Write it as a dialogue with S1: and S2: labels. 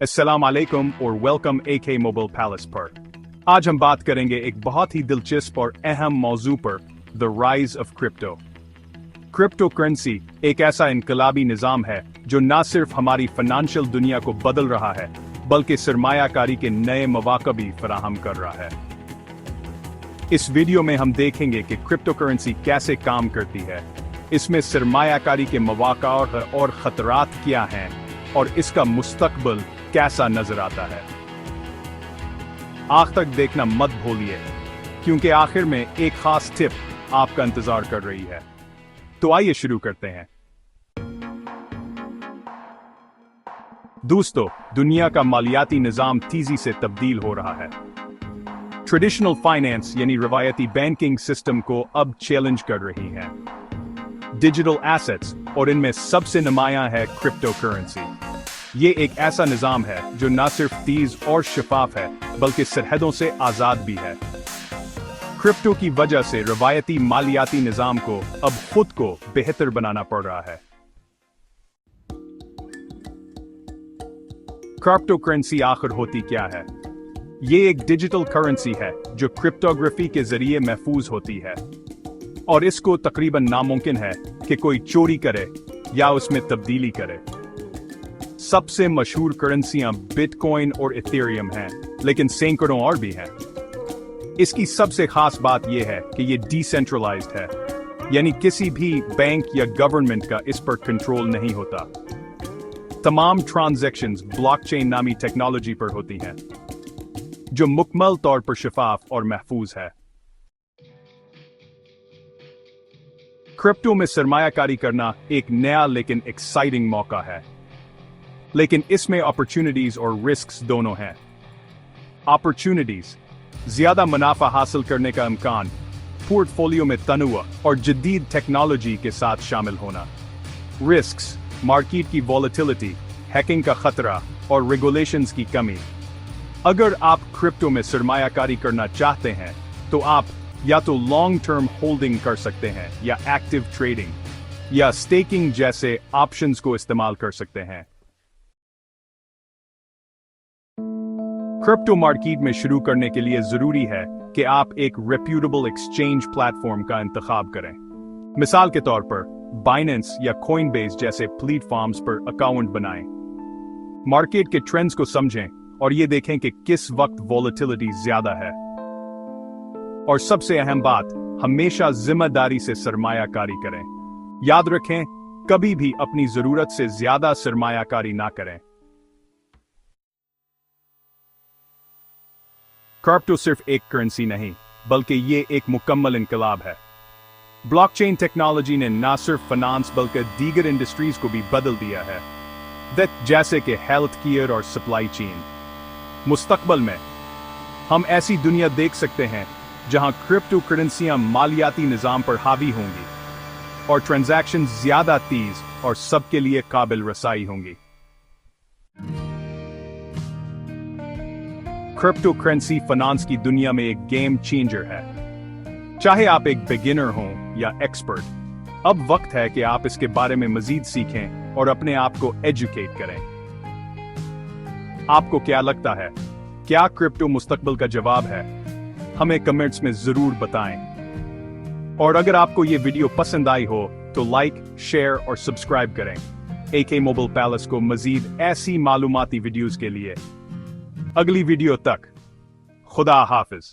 S1: अस्सलाम वालेकुम और वेलकम AK मोबाइल पैलेस पर। आज हम बात करेंगे एक बहुत ही दिलचस्प और अहम मौजू पर, the rise of crypto. Crypto currency एक ऐसा इनकलाबी निज़ाम है जो न सिर्फ हमारी फाइनेंशियल दुनिया को बदल रहा है बल्कि सरमायाकारी के नए मौके भी फराहम कर रहा है। इस वीडियो में हम देखेंगे कि क्रिप्टो करेंसी कैसे काम करती है, इसमें सरमायाकारी के मौके और खतरात क्या हैं और इसका मुस्तकबिल कैसा नजर आता है। आखिर तक देखना मत भूलिए क्योंकि आखिर में एक खास टिप आपका इंतजार कर रही है। तो आइए शुरू करते हैं। दोस्तों, दुनिया का मालियाती निजाम तेजी से तब्दील हो रहा है। ट्रेडिशनल फाइनेंस यानी रवायती बैंकिंग सिस्टम को अब चैलेंज कर रही है डिजिटल एसेट्स, और इनमें सबसे नुमायां है क्रिप्टो करेंसी। ये एक ऐसा निज़ाम है जो न सिर्फ तेज और शफाफ है बल्कि सरहदों से आज़ाद भी है। क्रिप्टो की वजह से रवायती मालियाती निज़ाम को अब खुद को बेहतर बनाना पड़ रहा है। क्रिप्टो करेंसी आखिर होती क्या है? ये एक डिजिटल करेंसी है जो क्रिप्टोग्राफी के जरिए महफूज होती है और इसको तकरीबन नामुमकिन है कि कोई चोरी करे या उसमें तब्दीली करे। सबसे मशहूर करेंसियां बिटकॉइन और इथेरियम हैं, लेकिन सैकड़ों और भी हैं। इसकी सबसे खास बात यह है कि यह डिसेंट्रलाइज्ड है, यानी किसी भी बैंक या गवर्नमेंट का इस पर कंट्रोल नहीं होता। तमाम ट्रांजैक्शंस ब्लॉकचेन नामी टेक्नोलॉजी पर होती हैं, जो मुकम्मल तौर पर शफाफ और महफूज है। क्रिप्टो में सरमायाकारी करना एक नया लेकिन एक्साइटिंग मौका है, लेकिन इसमें अपॉर्चुनिटीज और रिस्क्स दोनों हैं। अपॉर्चुनिटीज, ज्यादा मुनाफा हासिल करने का इम्कान, पोर्टफोलियो में तनुआ और जदीद टेक्नोलॉजी के साथ शामिल होना। रिस्क्स, मार्केट की वॉलेटिलिटी, हैकिंग का खतरा और रेगुलेशंस की कमी। अगर आप क्रिप्टो में सरमायाकारी करना चाहते हैं तो आप या तो लॉन्ग टर्म होल्डिंग कर सकते हैं या एक्टिव ट्रेडिंग या स्टेकिंग जैसे ऑप्शंस को इस्तेमाल कर सकते हैं। क्रिप्टो मार्केट में शुरू करने के लिए जरूरी है कि आप एक रेप्यूटेबल एक्सचेंज प्लेटफॉर्म का इंतखाब करें। मिसाल के तौर पर बाइनेंस या कॉइनबेस जैसे प्लेटफॉर्म्स पर अकाउंट बनाएं। मार्केट के ट्रेंड्स को समझें और ये देखें कि किस वक्त वॉलेटिलिटी ज्यादा है। और सबसे अहम बात, हमेशा जिम्मेदारी से सरमायाकारी करें। याद रखें, कभी भी अपनी जरूरत से ज्यादा सरमायाकारी ना करें। क्रिप्टो सिर्फ एक करेंसी नहीं बल्कि ये एक मुकम्मल इनकलाब है। ब्लॉकचेन टेक्नोलॉजी ने न सिर्फ फाइनेंस बल्कि दीगर इंडस्ट्रीज को भी बदल दिया है, जैसे कि हेल्थ केयर और सप्लाई चेन। मुस्तकबिल में हम ऐसी दुनिया देख सकते हैं जहां क्रिप्टो करेंसियां मालियाती निजाम पर हावी होंगी और ट्रांजैक्शन ज्यादा तेज और सबके लिए काबिल रसाई होंगी। क्रिप्टो करेंसी फाइनेंस की दुनिया में एक गेम चेंजर है। चाहे आप एक बिगिनर हों या एक्सपर्ट, अब वक्त है कि आप इसके बारे में मजीद सीखें और अपने आप को एजुकेट करें। आपको क्या लगता है, क्या क्रिप्टो मुस्तकबिल का जवाब है? हमें कमेंट्स में जरूर बताएं। और अगर आपको यह वीडियो पसंद आई हो तो लाइक, शेयर और सब्सक्राइब करें AK मोबाइल पैलेस को मजीद ऐसी मालूमाती वीडियोस के लिए। अगली वीडियो तक खुदा हाफिज।